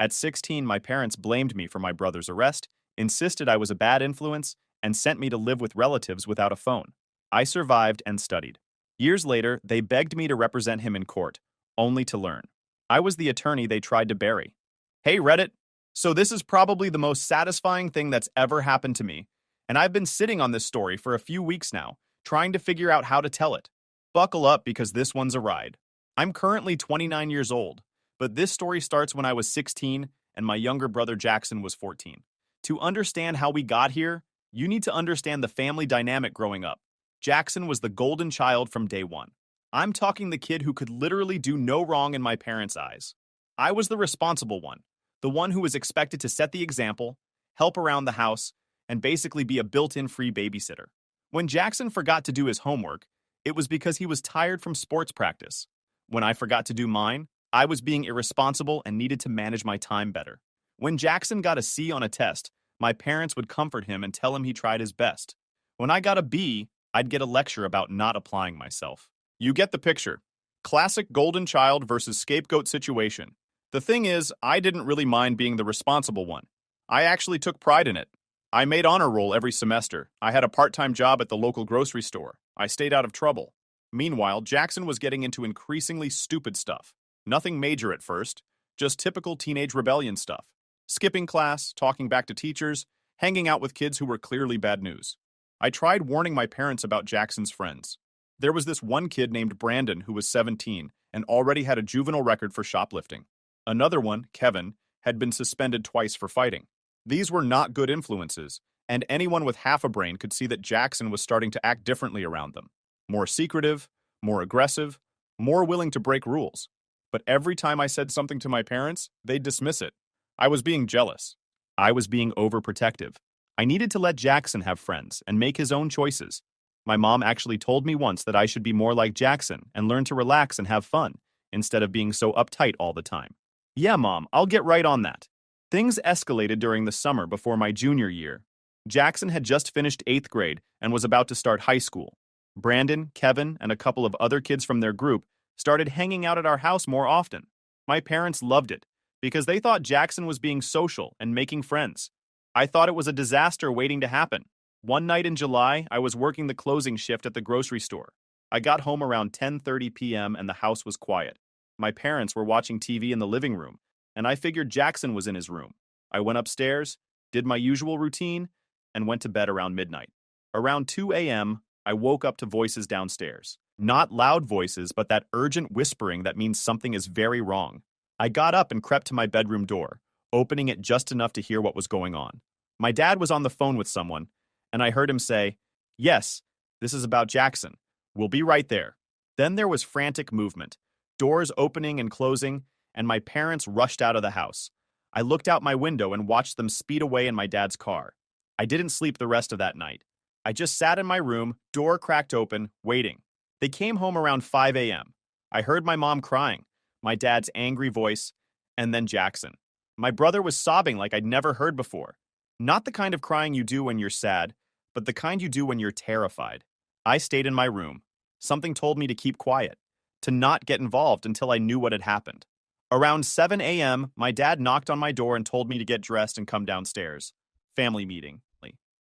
At 16, my parents blamed me for my brother's arrest, insisted I was a bad influence, and sent me to live with relatives without a phone. I survived and studied. Years later, they begged me to represent him in court, only to learn I was the attorney they tried to bury. Hey, Reddit. So this is probably the most satisfying thing that's ever happened to me, and I've been sitting on this story for a few weeks now, trying to figure out how to tell it. Buckle up because this one's a ride. I'm currently 29 years old, but this story starts when I was 16 and my younger brother Jackson was 14. To understand how we got here, you need to understand the family dynamic growing up. Jackson was the golden child from day one. I'm talking the kid who could literally do no wrong in my parents' eyes. I was the responsible one, the one who was expected to set the example, help around the house, and basically be a built-in free babysitter. When Jackson forgot to do his homework, it was because he was tired from sports practice. When I forgot to do mine, I was being irresponsible and needed to manage my time better. When Jackson got a C on a test, my parents would comfort him and tell him he tried his best. When I got a B, I'd get a lecture about not applying myself. You get the picture. Classic golden child versus scapegoat situation. The thing is, I didn't really mind being the responsible one. I actually took pride in it. I made honor roll every semester. I had a part-time job at the local grocery store. I stayed out of trouble. Meanwhile, Jackson was getting into increasingly stupid stuff. Nothing major at first, just typical teenage rebellion stuff. Skipping class, talking back to teachers, hanging out with kids who were clearly bad news. I tried warning my parents about Jackson's friends. There was this one kid named Brandon who was 17 and already had a juvenile record for shoplifting. Another one, Kevin, had been suspended twice for fighting. These were not good influences, and anyone with half a brain could see that Jackson was starting to act differently around them. More secretive, more aggressive, more willing to break rules. But every time I said something to my parents, they'd dismiss it. I was being jealous. I was being overprotective. I needed to let Jackson have friends and make his own choices. My mom actually told me once that I should be more like Jackson and learn to relax and have fun, instead of being so uptight all the time. Yeah, Mom, I'll get right on that. Things escalated during the summer before my junior year. Jackson had just finished 8th grade and was about to start high school. Brandon, Kevin, and a couple of other kids from their group started hanging out at our house more often. My parents loved it, because they thought Jackson was being social and making friends. I thought it was a disaster waiting to happen. One night in July, I was working the closing shift at the grocery store. I got home around 10:30 p.m. and the house was quiet. My parents were watching TV in the living room, and I figured Jackson was in his room. I went upstairs, did my usual routine, and went to bed around midnight. Around 2 a.m., I woke up to voices downstairs. Not loud voices, but that urgent whispering that means something is very wrong. I got up and crept to my bedroom door, opening it just enough to hear what was going on. My dad was on the phone with someone, and I heard him say, "Yes, this is about Jackson. We'll be right there." Then there was frantic movement, doors opening and closing, and my parents rushed out of the house. I looked out my window and watched them speed away in my dad's car. I didn't sleep the rest of that night. I just sat in my room, door cracked open, waiting. They came home around 5 a.m. I heard my mom crying, my dad's angry voice, and then Jackson. My brother was sobbing like I'd never heard before. Not the kind of crying you do when you're sad, but the kind you do when you're terrified. I stayed in my room. Something told me to keep quiet, to not get involved until I knew what had happened. Around 7 a.m., my dad knocked on my door and told me to get dressed and come downstairs. Family meeting.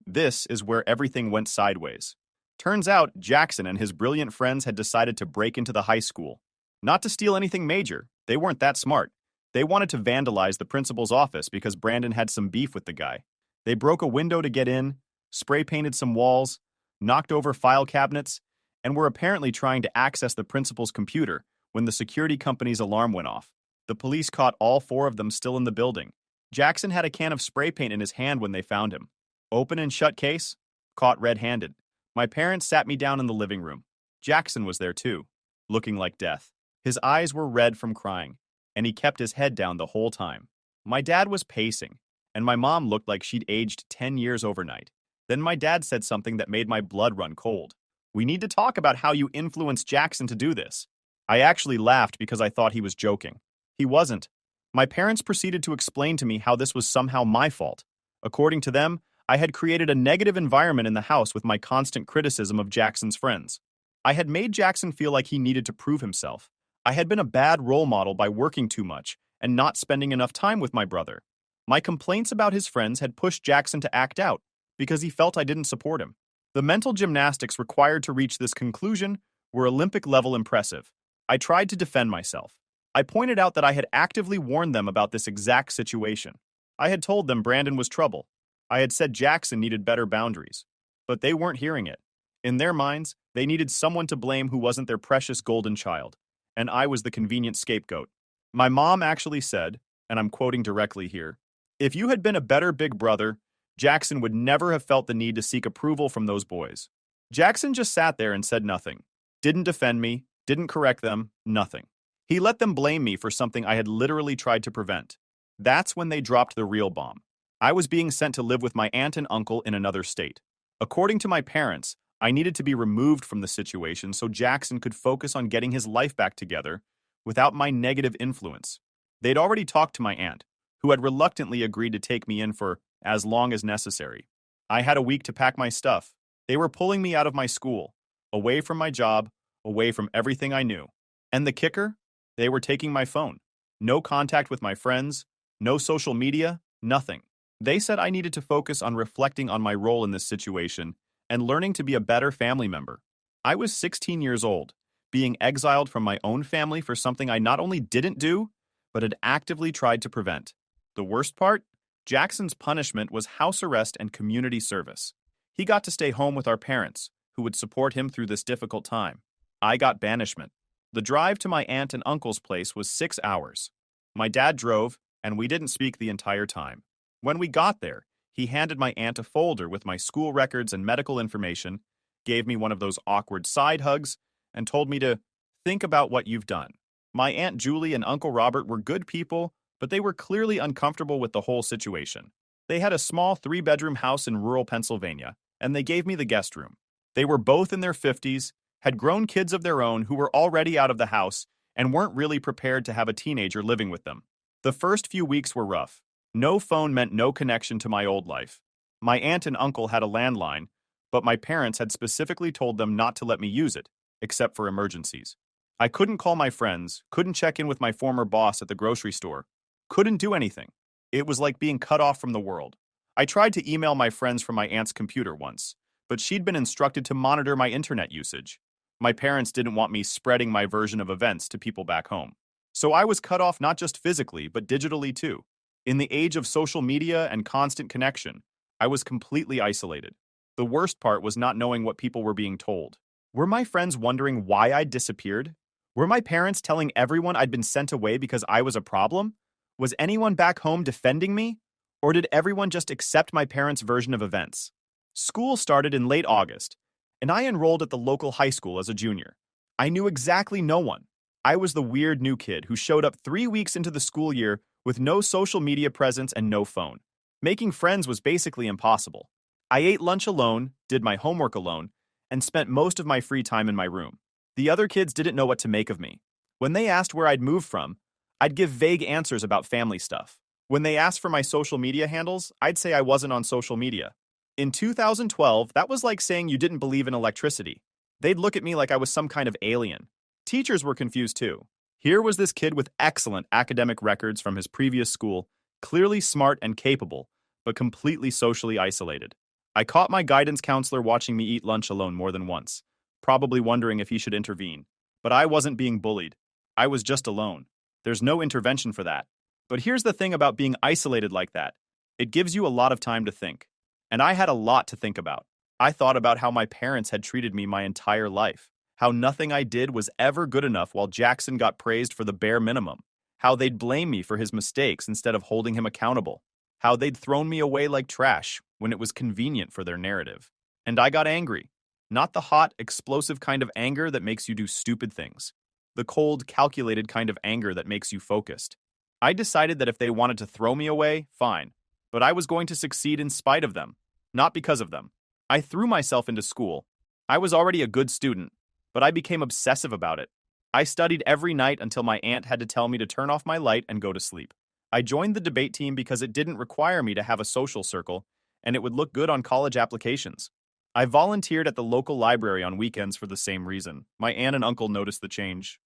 This is where everything went sideways. Turns out, Jackson and his brilliant friends had decided to break into the high school. Not to steal anything major, they weren't that smart. They wanted to vandalize the principal's office because Brandon had some beef with the guy. They broke a window to get in, spray painted some walls, knocked over file cabinets, and were apparently trying to access the principal's computer when the security company's alarm went off. The police caught all 4 of them still in the building. Jackson had a can of spray paint in his hand when they found him. Open and shut case, caught red-handed. My parents sat me down in the living room. Jackson was there too, looking like death. His eyes were red from crying, and he kept his head down the whole time. My dad was pacing, and my mom looked like she'd aged 10 years overnight. Then my dad said something that made my blood run cold. "We need to talk about how you influenced Jackson to do this." I actually laughed because I thought he was joking. He wasn't. My parents proceeded to explain to me how this was somehow my fault. According to them, I had created a negative environment in the house with my constant criticism of Jackson's friends. I had made Jackson feel like he needed to prove himself. I had been a bad role model by working too much and not spending enough time with my brother. My complaints about his friends had pushed Jackson to act out because he felt I didn't support him. The mental gymnastics required to reach this conclusion were Olympic-level impressive. I tried to defend myself. I pointed out that I had actively warned them about this exact situation. I had told them Brandon was trouble. I had said Jackson needed better boundaries. But they weren't hearing it. In their minds, they needed someone to blame who wasn't their precious golden child. And I was the convenient scapegoat. My mom actually said, and I'm quoting directly here, "If you had been a better big brother, Jackson would never have felt the need to seek approval from those boys." Jackson just sat there and said nothing. Didn't defend me, didn't correct them, nothing. He let them blame me for something I had literally tried to prevent. That's when they dropped the real bomb. I was being sent to live with my aunt and uncle in another state. According to my parents, I needed to be removed from the situation so Jackson could focus on getting his life back together without my negative influence. They'd already talked to my aunt, who had reluctantly agreed to take me in for as long as necessary. I had a week to pack my stuff. They were pulling me out of my school, away from my job, away from everything I knew. And the kicker? They were taking my phone. No contact with my friends, no social media, nothing. They said I needed to focus on reflecting on my role in this situation and learning to be a better family member. I was 16 years old, being exiled from my own family for something I not only didn't do, but had actively tried to prevent. The worst part? Jackson's punishment was house arrest and community service. He got to stay home with our parents, who would support him through this difficult time. I got banishment. The drive to my aunt and uncle's place was 6 hours. My dad drove, and we didn't speak the entire time. When we got there, he handed my aunt a folder with my school records and medical information, gave me one of those awkward side hugs, and told me to think about what you've done. My Aunt Julie and Uncle Robert were good people, but they were clearly uncomfortable with the whole situation. They had a small 3-bedroom house in rural Pennsylvania, and they gave me the guest room. They were both in their 50s, had grown kids of their own who were already out of the house and weren't really prepared to have a teenager living with them. The first few weeks were rough. No phone meant no connection to my old life. My aunt and uncle had a landline, but my parents had specifically told them not to let me use it, except for emergencies. I couldn't call my friends, couldn't check in with my former boss at the grocery store, couldn't do anything. It was like being cut off from the world. I tried to email my friends from my aunt's computer once, but she'd been instructed to monitor my internet usage. My parents didn't want me spreading my version of events to people back home. So I was cut off not just physically, but digitally too. In the age of social media and constant connection, I was completely isolated. The worst part was not knowing what people were being told. Were my friends wondering why I'd disappeared? Were my parents telling everyone I'd been sent away because I was a problem? Was anyone back home defending me? Or did everyone just accept my parents' version of events? School started in late August, and I enrolled at the local high school as a junior. I knew exactly no one. I was the weird new kid who showed up 3 weeks into the school year with no social media presence and no phone. Making friends was basically impossible. I ate lunch alone, did my homework alone, and spent most of my free time in my room. The other kids didn't know what to make of me. When they asked where I'd moved from, I'd give vague answers about family stuff. When they asked for my social media handles, I'd say I wasn't on social media. In 2012, that was like saying you didn't believe in electricity. They'd look at me like I was some kind of alien. Teachers were confused too. Here was this kid with excellent academic records from his previous school, clearly smart and capable, but completely socially isolated. I caught my guidance counselor watching me eat lunch alone more than once, probably wondering if he should intervene. But I wasn't being bullied. I was just alone. There's no intervention for that. But here's the thing about being isolated like that. It gives you a lot of time to think. And I had a lot to think about. I thought about how my parents had treated me my entire life. How nothing I did was ever good enough while Jackson got praised for the bare minimum. How they'd blame me for his mistakes instead of holding him accountable. How they'd thrown me away like trash when it was convenient for their narrative. And I got angry. Not the hot, explosive kind of anger that makes you do stupid things. The cold, calculated kind of anger that makes you focused. I decided that if they wanted to throw me away, fine. But I was going to succeed in spite of them, not because of them. I threw myself into school. I was already a good student, but I became obsessive about it. I studied every night until my aunt had to tell me to turn off my light and go to sleep. I joined the debate team because it didn't require me to have a social circle, and it would look good on college applications. I volunteered at the local library on weekends for the same reason. My aunt and uncle noticed the change.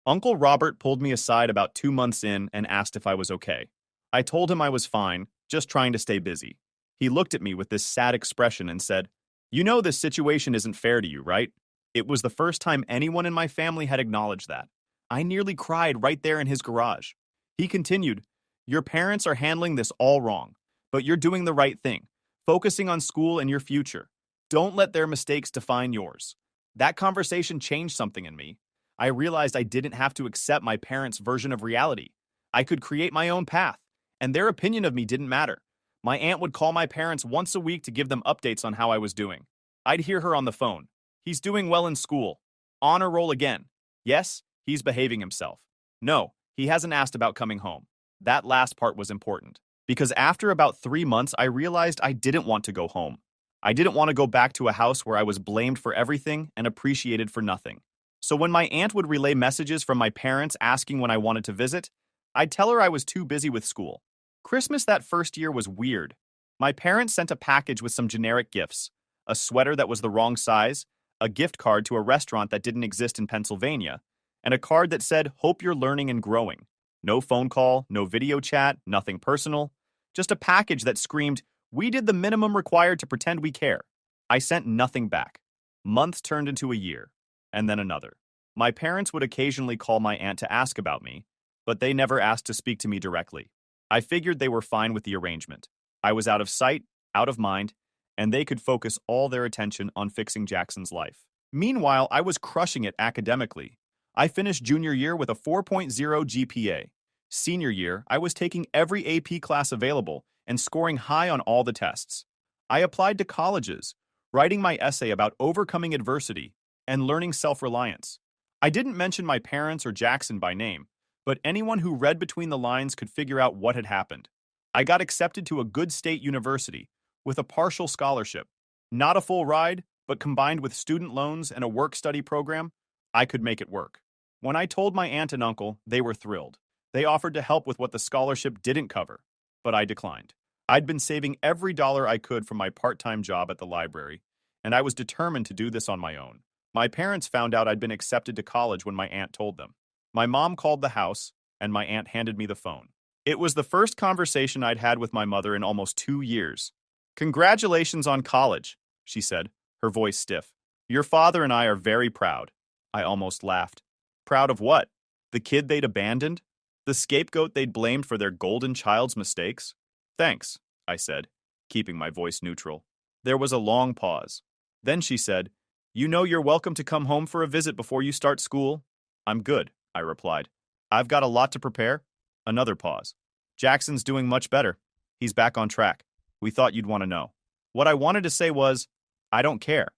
Uncle Robert pulled me aside about 2 months in and asked if I was okay. I told him I was fine, just trying to stay busy. He looked at me with this sad expression and said, "You know this situation isn't fair to you, right?" It was the first time anyone in my family had acknowledged that. I nearly cried right there in his garage. He continued, "Your parents are handling this all wrong, but you're doing the right thing, focusing on school and your future. Don't let their mistakes define yours." That conversation changed something in me. I realized I didn't have to accept my parents' version of reality. I could create my own path, and their opinion of me didn't matter. My aunt would call my parents once a week to give them updates on how I was doing. I'd hear her on the phone. "He's doing well in school. Honor roll again. Yes, he's behaving himself. No, he hasn't asked about coming home." That last part was important, because after about 3 months, I realized I didn't want to go home. I didn't want to go back to a house where I was blamed for everything and appreciated for nothing. So when my aunt would relay messages from my parents asking when I wanted to visit, I'd tell her I was too busy with school. Christmas that first year was weird. My parents sent a package with some generic gifts: a sweater that was the wrong size, a gift card to a restaurant that didn't exist in Pennsylvania, and a card that said, "Hope you're learning and growing." No phone call, no video chat, nothing personal. Just a package that screamed, "We did the minimum required to pretend we care." I sent nothing back. Months turned into a year, and then another. My parents would occasionally call my aunt to ask about me, but they never asked to speak to me directly. I figured they were fine with the arrangement. I was out of sight, out of mind, and they could focus all their attention on fixing Jackson's life. Meanwhile, I was crushing it academically. I finished junior year with a 4.0 GPA. Senior year, I was taking every AP class available and scoring high on all the tests. I applied to colleges, writing my essay about overcoming adversity and learning self-reliance. I didn't mention my parents or Jackson by name, but anyone who read between the lines could figure out what had happened. I got accepted to a good state university with a partial scholarship. Not a full ride, but combined with student loans and a work-study program, I could make it work. When I told my aunt and uncle, they were thrilled. They offered to help with what the scholarship didn't cover, but I declined. I'd been saving every dollar I could from my part-time job at the library, and I was determined to do this on my own. My parents found out I'd been accepted to college when my aunt told them. My mom called the house, and my aunt handed me the phone. It was the first conversation I'd had with my mother in almost 2 years. "Congratulations on college," she said, her voice stiff. "Your father and I are very proud." I almost laughed. Proud of what? The kid they'd abandoned? The scapegoat they'd blamed for their golden child's mistakes? "Thanks," I said, keeping my voice neutral. There was a long pause. Then she said, "You know you're welcome to come home for a visit before you start school." "I'm good," I replied. "I've got a lot to prepare." Another pause. "Jackson's doing much better. He's back on track. We thought you'd want to know." What I wanted to say was, "I don't care."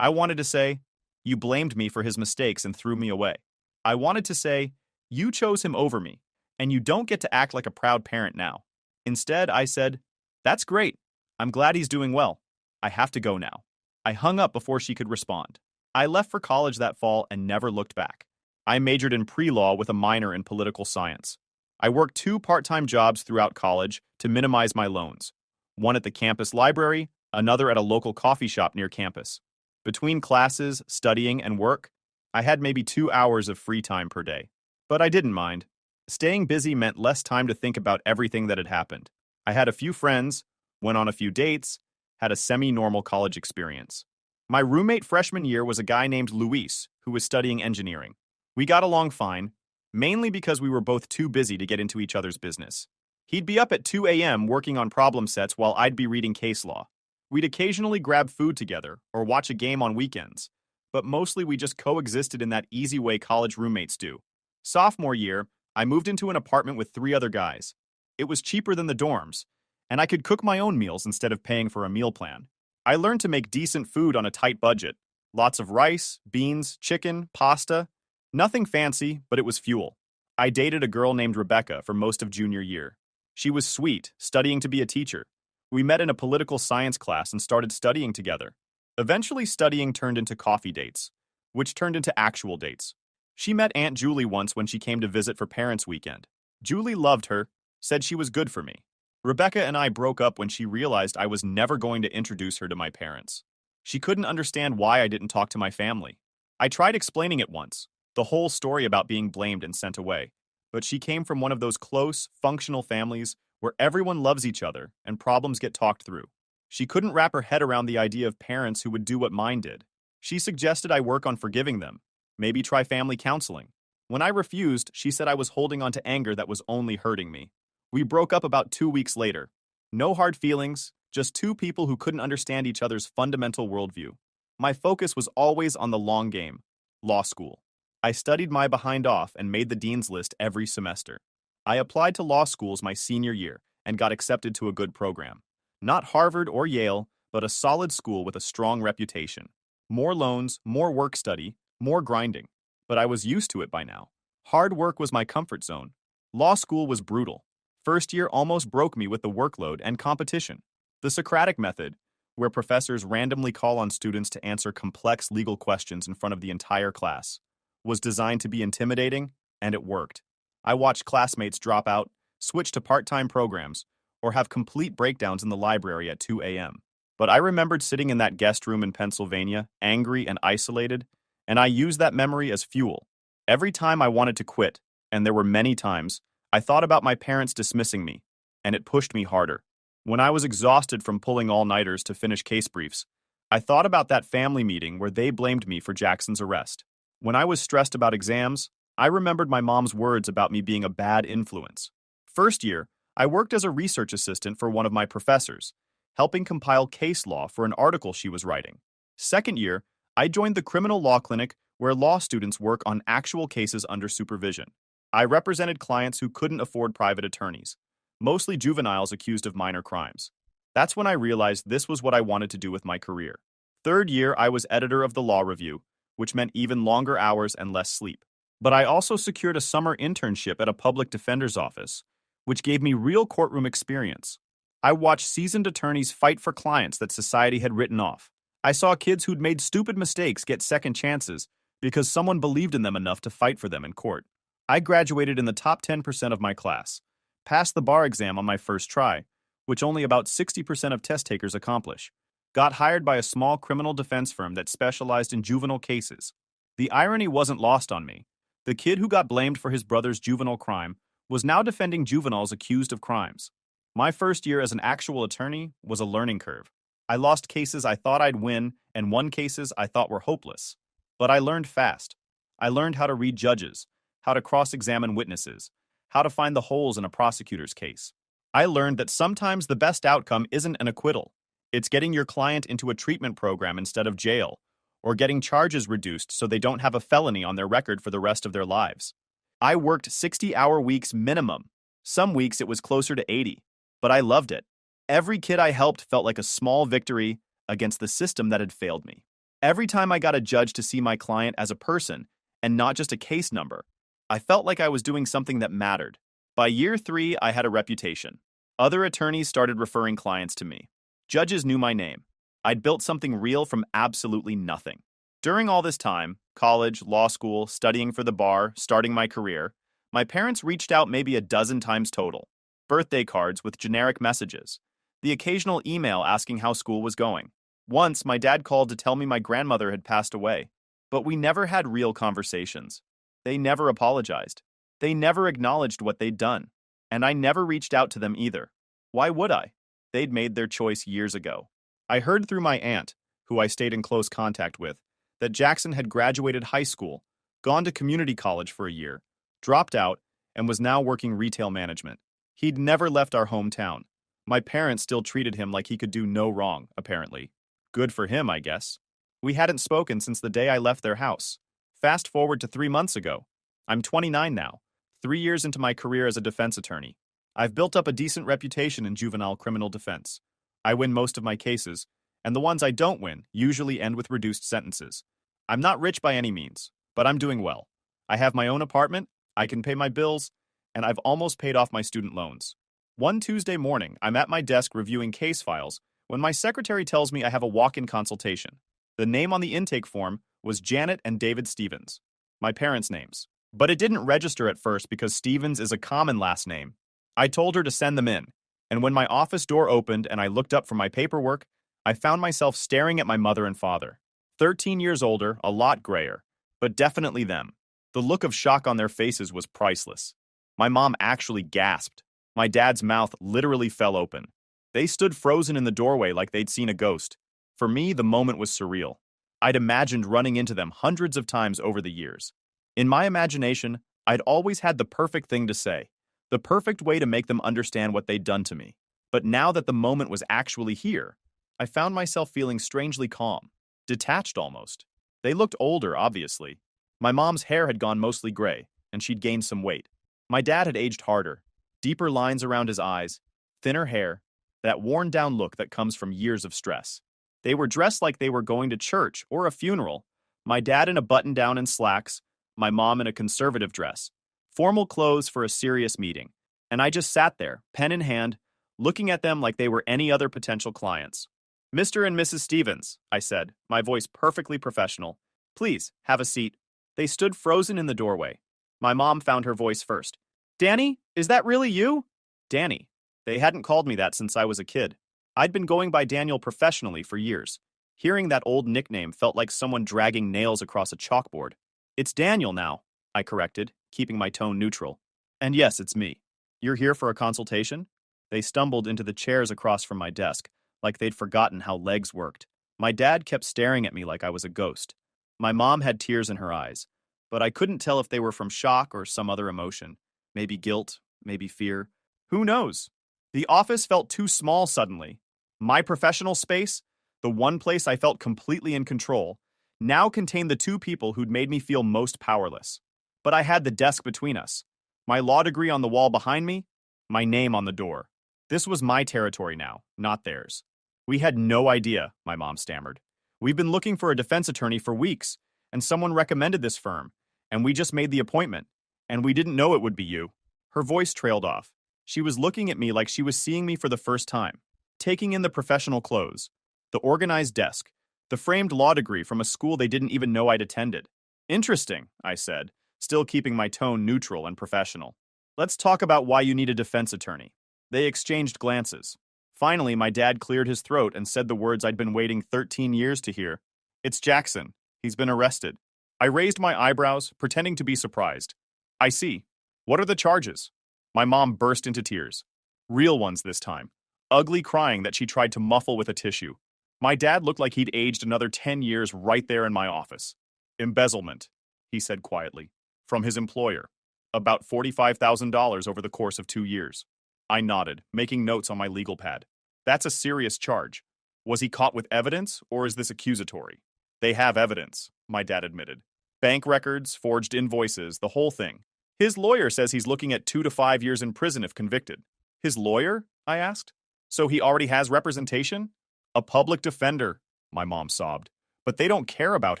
I wanted to say, "You blamed me for his mistakes and threw me away." I wanted to say, "You chose him over me, and you don't get to act like a proud parent now." Instead, I said, "That's great. I'm glad he's doing well. I have to go now." I hung up before she could respond. I left for college that fall and never looked back. I majored in pre-law with a minor in political science. I worked 2 part-time jobs throughout college to minimize my loans. One at the campus library, another at a local coffee shop near campus. Between classes, studying, and work, I had maybe 2 hours of free time per day. But I didn't mind. Staying busy meant less time to think about everything that had happened. I had a few friends, went on a few dates, had a semi-normal college experience. My roommate freshman year was a guy named Luis, who was studying engineering. We got along fine, mainly because we were both too busy to get into each other's business. He'd be up at 2 a.m. working on problem sets while I'd be reading case law. We'd occasionally grab food together or watch a game on weekends, but mostly we just coexisted in that easy way college roommates do. Sophomore year, I moved into an apartment with 3 other guys. It was cheaper than the dorms, and I could cook my own meals instead of paying for a meal plan. I learned to make decent food on a tight budget. Lots of rice, beans, chicken, pasta. Nothing fancy, but it was fuel. I dated a girl named Rebecca for most of junior year. She was sweet, studying to be a teacher. We met in a political science class and started studying together. Eventually, studying turned into coffee dates, which turned into actual dates. She met Aunt Julie once when she came to visit for Parents' Weekend. Julie loved her, said she was good for me. Rebecca and I broke up when she realized I was never going to introduce her to my parents. She couldn't understand why I didn't talk to my family. I tried explaining it once. The whole story about being blamed and sent away. But she came from one of those close, functional families where everyone loves each other and problems get talked through. She couldn't wrap her head around the idea of parents who would do what mine did. She suggested I work on forgiving them, maybe try family counseling. When I refused, she said I was holding on to anger that was only hurting me. We broke up about 2 weeks later. No hard feelings, just two people who couldn't understand each other's fundamental worldview. My focus was always on the long game, law school. I studied my behind off and made the dean's list every semester. I applied to law schools my senior year and got accepted to a good program. Not Harvard or Yale, but a solid school with a strong reputation. More loans, more work study, more grinding. But I was used to it by now. Hard work was my comfort zone. Law school was brutal. First year almost broke me with the workload and competition. The Socratic method, where professors randomly call on students to answer complex legal questions in front of the entire class, was designed to be intimidating, and it worked. I watched classmates drop out, switch to part-time programs, or have complete breakdowns in the library at 2 a.m. But I remembered sitting in that guest room in Pennsylvania, angry and isolated, and I used that memory as fuel. Every time I wanted to quit, and there were many times, I thought about my parents dismissing me, and it pushed me harder. When I was exhausted from pulling all-nighters to finish case briefs, I thought about that family meeting where they blamed me for Jackson's arrest. When I was stressed about exams, I remembered my mom's words about me being a bad influence. First year, I worked as a research assistant for one of my professors, helping compile case law for an article she was writing. Second year, I joined the criminal law clinic where law students work on actual cases under supervision. I represented clients who couldn't afford private attorneys, mostly juveniles accused of minor crimes. That's when I realized this was what I wanted to do with my career. Third year, I was editor of the Law Review, which meant even longer hours and less sleep. But I also secured a summer internship at a public defender's office, which gave me real courtroom experience. I watched seasoned attorneys fight for clients that society had written off. I saw kids who'd made stupid mistakes get second chances because someone believed in them enough to fight for them in court. I graduated in the top 10% of my class, passed the bar exam on my first try, which only about 60% of test takers accomplish, got hired by a small criminal defense firm that specialized in juvenile cases. The irony wasn't lost on me. The kid who got blamed for his brother's juvenile crime was now defending juveniles accused of crimes. My first year as an actual attorney was a learning curve. I lost cases I thought I'd win and won cases I thought were hopeless. But I learned fast. I learned how to read judges, how to cross-examine witnesses, how to find the holes in a prosecutor's case. I learned that sometimes the best outcome isn't an acquittal. It's getting your client into a treatment program instead of jail, or getting charges reduced so they don't have a felony on their record for the rest of their lives. I worked 60-hour weeks minimum. Some weeks it was closer to 80, but I loved it. Every kid I helped felt like a small victory against the system that had failed me. Every time I got a judge to see my client as a person and not just a case number, I felt like I was doing something that mattered. By year 3, I had a reputation. Other attorneys started referring clients to me. Judges knew my name. I'd built something real from absolutely nothing. During all this time, college, law school, studying for the bar, starting my career, my parents reached out maybe a dozen times total. Birthday cards with generic messages. The occasional email asking how school was going. Once, my dad called to tell me my grandmother had passed away. But we never had real conversations. They never apologized. They never acknowledged what they'd done. And I never reached out to them either. Why would I? They'd made their choice years ago. I heard through my aunt, who I stayed in close contact with, that Jackson had graduated high school, gone to community college for a year, dropped out, and was now working retail management. He'd never left our hometown. My parents still treated him like he could do no wrong, apparently. Good for him, I guess. We hadn't spoken since the day I left their house. Fast forward to 3 months ago. I'm 29 now, 3 years into my career as a defense attorney. I've built up a decent reputation in juvenile criminal defense. I win most of my cases, and the ones I don't win usually end with reduced sentences. I'm not rich by any means, but I'm doing well. I have my own apartment, I can pay my bills, and I've almost paid off my student loans. One Tuesday morning, I'm at my desk reviewing case files when my secretary tells me I have a walk-in consultation. The name on the intake form was Janet and David Stevens, my parents' names. But it didn't register at first because Stevens is a common last name. I told her to send them in, and when my office door opened and I looked up for my paperwork, I found myself staring at my mother and father. 13 years older, a lot grayer, but definitely them. The look of shock on their faces was priceless. My mom actually gasped. My dad's mouth literally fell open. They stood frozen in the doorway like they'd seen a ghost. For me, the moment was surreal. I'd imagined running into them hundreds of times over the years. In my imagination, I'd always had the perfect thing to say, the perfect way to make them understand what they'd done to me. But now that the moment was actually here, I found myself feeling strangely calm, detached almost. They looked older, obviously. My mom's hair had gone mostly gray, and she'd gained some weight. My dad had aged harder, deeper lines around his eyes, thinner hair, that worn-down look that comes from years of stress. They were dressed like they were going to church or a funeral. My dad in a button-down and slacks, my mom in a conservative dress. Formal clothes for a serious meeting. And I just sat there, pen in hand, looking at them like they were any other potential clients. "Mr. and Mrs. Stevens," I said, my voice perfectly professional. "Please, have a seat." They stood frozen in the doorway. My mom found her voice first. "Danny, is that really you?" Danny. They hadn't called me that since I was a kid. I'd been going by Daniel professionally for years. Hearing that old nickname felt like someone dragging nails across a chalkboard. "It's Daniel now," I corrected, keeping my tone neutral. "And yes, it's me. You're here for a consultation?" They stumbled into the chairs across from my desk, like they'd forgotten how legs worked. My dad kept staring at me like I was a ghost. My mom had tears in her eyes, but I couldn't tell if they were from shock or some other emotion. Maybe guilt, maybe fear. Who knows? The office felt too small suddenly. My professional space, the one place I felt completely in control, now contained the two people who'd made me feel most powerless. But I had the desk between us, my law degree on the wall behind me, my name on the door. This was my territory now, not theirs. "We had no idea," my mom stammered. "We've been looking for a defense attorney for weeks, and someone recommended this firm, and we just made the appointment, and we didn't know it would be you." Her voice trailed off. She was looking at me like she was seeing me for the first time, taking in the professional clothes, the organized desk, the framed law degree from a school they didn't even know I'd attended. "Interesting," I said, still keeping my tone neutral and professional. "Let's talk about why you need a defense attorney." They exchanged glances. Finally, my dad cleared his throat and said the words I'd been waiting 13 years to hear. "It's Jackson. He's been arrested." I raised my eyebrows, pretending to be surprised. "I see. What are the charges?" My mom burst into tears. Real ones this time. Ugly crying that she tried to muffle with a tissue. My dad looked like he'd aged another 10 years right there in my office. "Embezzlement," he said quietly, "from his employer. About $45,000 over the course of 2 years." I nodded, making notes on my legal pad. "That's a serious charge. Was he caught with evidence, or is this accusatory?" "They have evidence," my dad admitted. "Bank records, forged invoices, the whole thing. His lawyer says he's looking at 2 to 5 years in prison if convicted." "His lawyer?" I asked. "So he already has representation?" "A public defender," my mom sobbed. "But they don't care about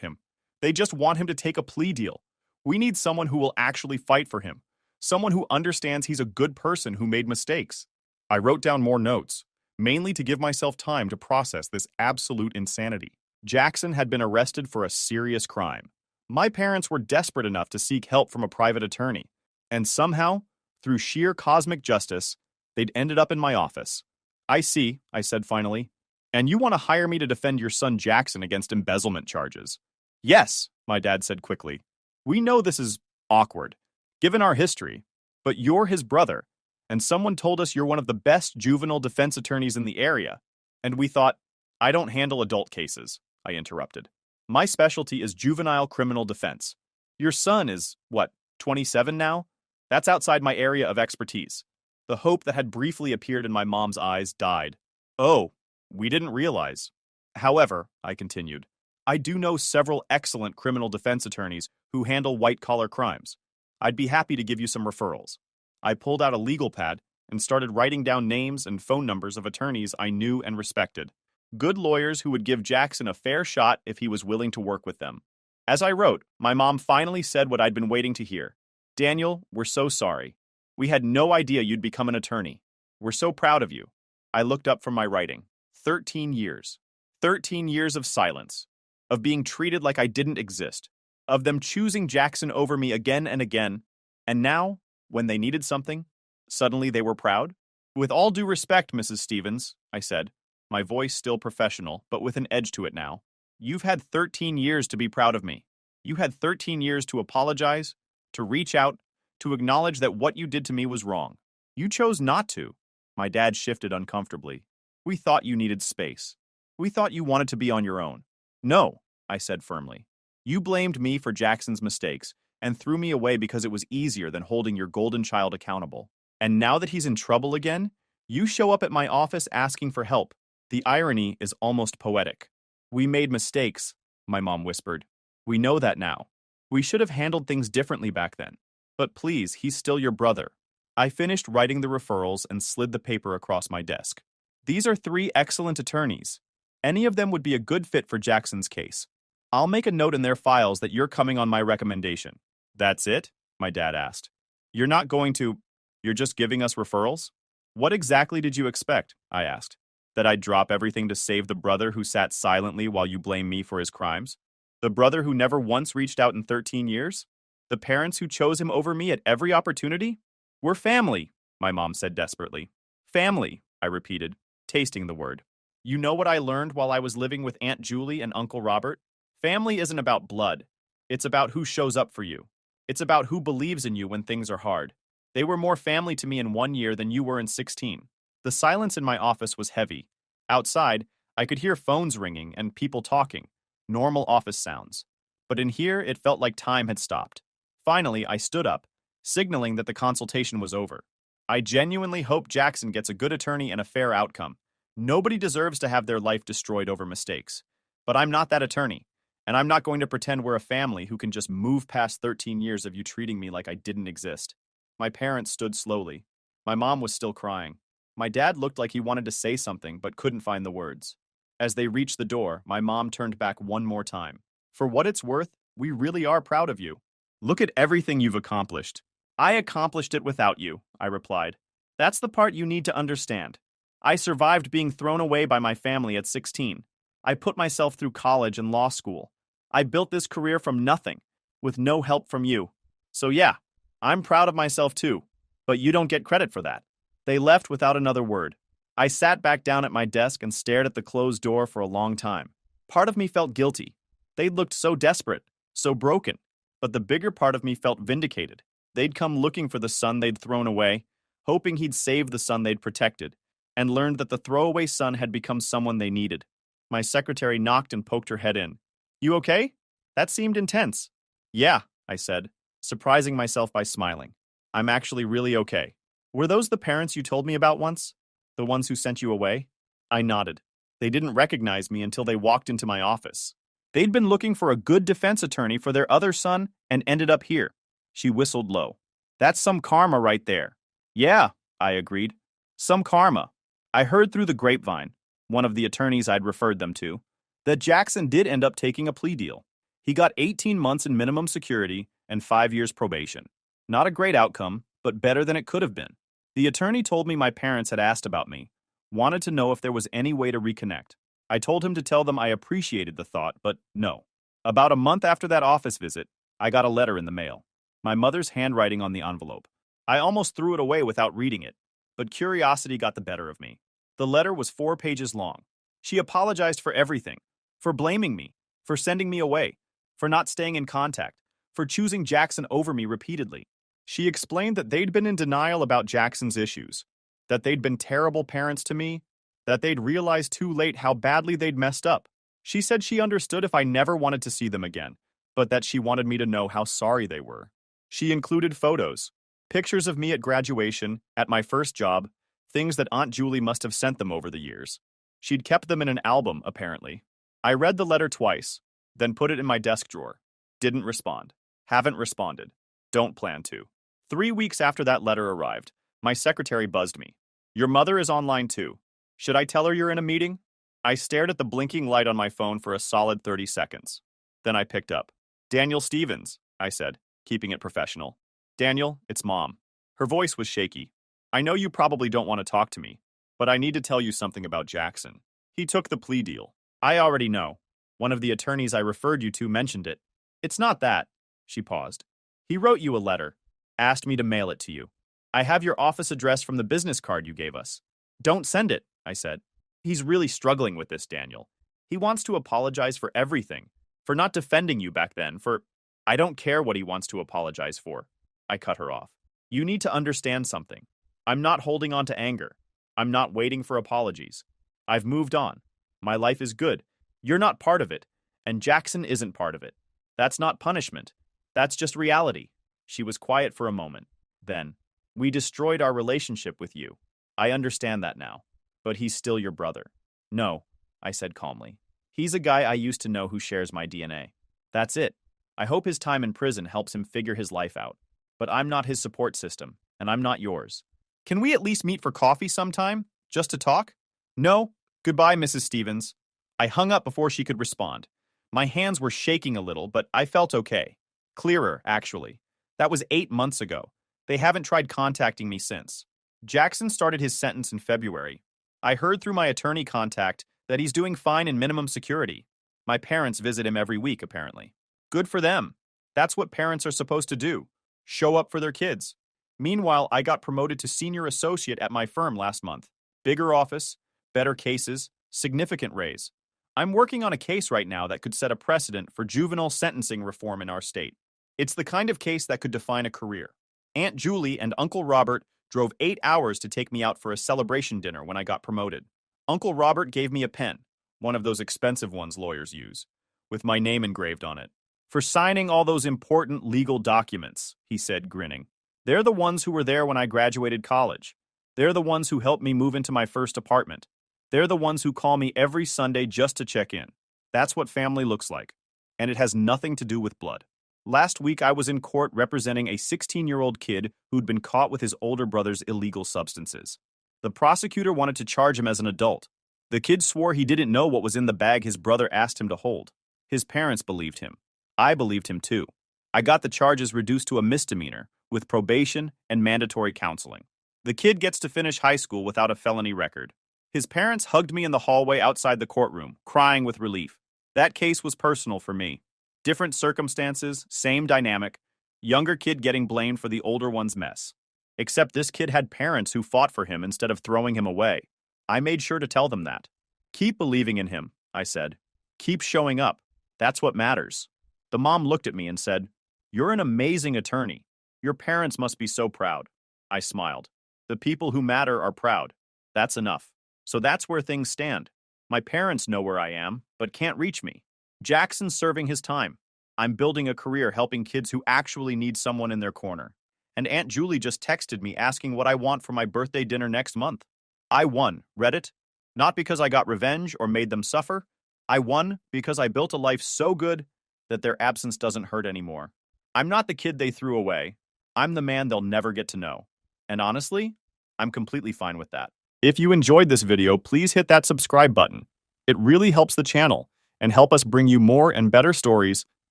him. They just want him to take a plea deal. We need someone who will actually fight for him. Someone who understands he's a good person who made mistakes." I wrote down more notes, mainly to give myself time to process this absolute insanity. Jackson had been arrested for a serious crime. My parents were desperate enough to seek help from a private attorney, and somehow, through sheer cosmic justice, they'd ended up in my office. "I see," I said finally. "And you want to hire me to defend your son Jackson against embezzlement charges?" "Yes," my dad said quickly. "We know this is awkward, given our history, but you're his brother, and someone told us you're one of the best juvenile defense attorneys in the area, and we thought—" "I don't handle adult cases," I interrupted. "My specialty is juvenile criminal defense. Your son is, what, 27 now? That's outside my area of expertise." The hope that had briefly appeared in my mom's eyes died. "Oh, we didn't realize." "However," I continued, "I do know several excellent criminal defense attorneys who handle white-collar crimes. I'd be happy to give you some referrals." I pulled out a legal pad and started writing down names and phone numbers of attorneys I knew and respected. Good lawyers who would give Jackson a fair shot if he was willing to work with them. As I wrote, my mom finally said what I'd been waiting to hear. "Daniel, we're so sorry. We had no idea you'd become an attorney. We're so proud of you." I looked up from my writing. 13 years. 13 years of silence. Of being treated like I didn't exist. Of them choosing Jackson over me again and again. And now, when they needed something, suddenly they were proud? "With all due respect, Mrs. Stevens," I said, my voice still professional, but with an edge to it now. "You've had 13 years to be proud of me. You had 13 years to apologize, to reach out, to acknowledge that what you did to me was wrong. You chose not to. My dad shifted uncomfortably. We thought you needed space. We thought you wanted to be on your own. No, I said firmly. You blamed me for Jackson's mistakes and threw me away because it was easier than holding your golden child accountable. And now that he's in trouble again, you show up at my office asking for help. The irony is almost poetic. We made mistakes, my mom whispered. We know that now. We should have handled things differently back then. But please, he's still your brother. I finished writing the referrals and slid the paper across my desk. These are 3 excellent attorneys. Any of them would be a good fit for Jackson's case. I'll make a note in their files that you're coming on my recommendation. That's it? My dad asked. You're not going to... You're just giving us referrals? What exactly did you expect? I asked. That I'd drop everything to save the brother who sat silently while you blame me for his crimes? The brother who never once reached out in 13 years? The parents who chose him over me at every opportunity? We're family, my mom said desperately. Family, I repeated, tasting the word. You know what I learned while I was living with Aunt Julie and Uncle Robert? Family isn't about blood. It's about who shows up for you. It's about who believes in you when things are hard. They were more family to me in 1 year than you were in 16. The silence in my office was heavy. Outside, I could hear phones ringing and people talking, normal office sounds. But in here, it felt like time had stopped. Finally, I stood up, signaling that the consultation was over. I genuinely hope Jackson gets a good attorney and a fair outcome. Nobody deserves to have their life destroyed over mistakes. But I'm not that attorney, and I'm not going to pretend we're a family who can just move past 13 years of you treating me like I didn't exist. My parents stood slowly. My mom was still crying. My dad looked like he wanted to say something but couldn't find the words. As they reached the door, my mom turned back one more time. For what it's worth, we really are proud of you. Look at everything you've accomplished. I accomplished it without you, I replied. That's the part you need to understand. I survived being thrown away by my family at 16. I put myself through college and law school. I built this career from nothing, with no help from you. So yeah, I'm proud of myself too, but you don't get credit for that. They left without another word. I sat back down at my desk and stared at the closed door for a long time. Part of me felt guilty. They'd looked so desperate, so broken. But the bigger part of me felt vindicated. They'd come looking for the son they'd thrown away, hoping he'd save the son they'd protected, and learned that the throwaway son had become someone they needed. My secretary knocked and poked her head in. You okay? That seemed intense. Yeah, I said, surprising myself by smiling. I'm actually really okay. Were those the parents you told me about once? The ones who sent you away? I nodded. They didn't recognize me until they walked into my office. They'd been looking for a good defense attorney for their other son and ended up here. She whistled low. That's some karma right there. Yeah, I agreed. Some karma. I heard through the grapevine, one of the attorneys I'd referred them to, that Jackson did end up taking a plea deal. He got 18 months in minimum security and 5 years probation. Not a great outcome, but better than it could have been. The attorney told me my parents had asked about me, wanted to know if there was any way to reconnect. I told him to tell them I appreciated the thought, but no. About a month after that office visit, I got a letter in the mail. My mother's handwriting on the envelope. I almost threw it away without reading it, but curiosity got the better of me. The letter was 4 pages long. She apologized for everything, for blaming me, for sending me away, for not staying in contact, for choosing Jackson over me repeatedly. She explained that they'd been in denial about Jackson's issues, that they'd been terrible parents to me, that they'd realized too late how badly they'd messed up. She said she understood if I never wanted to see them again, but that she wanted me to know how sorry they were. She included photos, pictures of me at graduation, at my first job, things that Aunt Julie must have sent them over the years. She'd kept them in an album, apparently. I read the letter twice, then put it in my desk drawer. Didn't respond. Haven't responded. Don't plan to. 3 weeks after that letter arrived, my secretary buzzed me. Your mother is online too. Should I tell her you're in a meeting? I stared at the blinking light on my phone for a solid 30 seconds. Then I picked up. Daniel Stevens, I said, keeping it professional. Daniel, it's Mom. Her voice was shaky. I know you probably don't want to talk to me, but I need to tell you something about Jackson. He took the plea deal. I already know. One of the attorneys I referred you to mentioned it. It's not that. She paused. He wrote you a letter, asked me to mail it to you. I have your office address from the business card you gave us. Don't send it, I said. He's really struggling with this, Daniel. He wants to apologize for everything, for not defending you back then, for... I don't care what he wants to apologize for. I cut her off. You need to understand something. I'm not holding on to anger. I'm not waiting for apologies. I've moved on. My life is good. You're not part of it, and Jackson isn't part of it. That's not punishment. That's just reality. She was quiet for a moment. Then, we destroyed our relationship with you. I understand that now. But he's still your brother. No, I said calmly. He's a guy I used to know who shares my DNA. That's it. I hope his time in prison helps him figure his life out. But I'm not his support system, and I'm not yours. Can we at least meet for coffee sometime? Just to talk? No? Goodbye, Mrs. Stevens. I hung up before she could respond. My hands were shaking a little, but I felt okay. Clearer, actually. That was 8 months ago. They haven't tried contacting me since. Jackson started his sentence in February. I heard through my attorney contact that he's doing fine in minimum security. My parents visit him every week, apparently. Good for them. That's what parents are supposed to do. Show up for their kids. Meanwhile, I got promoted to senior associate at my firm last month. Bigger office, better cases, significant raise. I'm working on a case right now that could set a precedent for juvenile sentencing reform in our state. It's the kind of case that could define a career. Aunt Julie and Uncle Robert drove 8 hours to take me out for a celebration dinner when I got promoted. Uncle Robert gave me a pen, one of those expensive ones lawyers use, with my name engraved on it. For signing all those important legal documents, he said, grinning. They're the ones who were there when I graduated college. They're the ones who helped me move into my first apartment. They're the ones who call me every Sunday just to check in. That's what family looks like. And it has nothing to do with blood. Last week, I was in court representing a 16-year-old kid who'd been caught with his older brother's illegal substances. The prosecutor wanted to charge him as an adult. The kid swore he didn't know what was in the bag his brother asked him to hold. His parents believed him. I believed him too. I got the charges reduced to a misdemeanor, with probation and mandatory counseling. The kid gets to finish high school without a felony record. His parents hugged me in the hallway outside the courtroom, crying with relief. That case was personal for me. Different circumstances, same dynamic. Younger kid getting blamed for the older one's mess. Except this kid had parents who fought for him instead of throwing him away. I made sure to tell them that. Keep believing in him, I said. Keep showing up. That's what matters. The mom looked at me and said, "You're an amazing attorney. Your parents must be so proud." I smiled. The people who matter are proud. That's enough. So that's where things stand. My parents know where I am, but can't reach me. Jackson's serving his time. I'm building a career helping kids who actually need someone in their corner. And Aunt Julie just texted me asking what I want for my birthday dinner next month. I won, Reddit. Not because I got revenge or made them suffer. I won because I built a life so good that their absence doesn't hurt anymore. I'm not the kid they threw away. I'm the man they'll never get to know. And honestly, I'm completely fine with that. If you enjoyed this video, please hit that subscribe button. It really helps the channel and help us bring you more and better stories.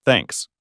Thanks.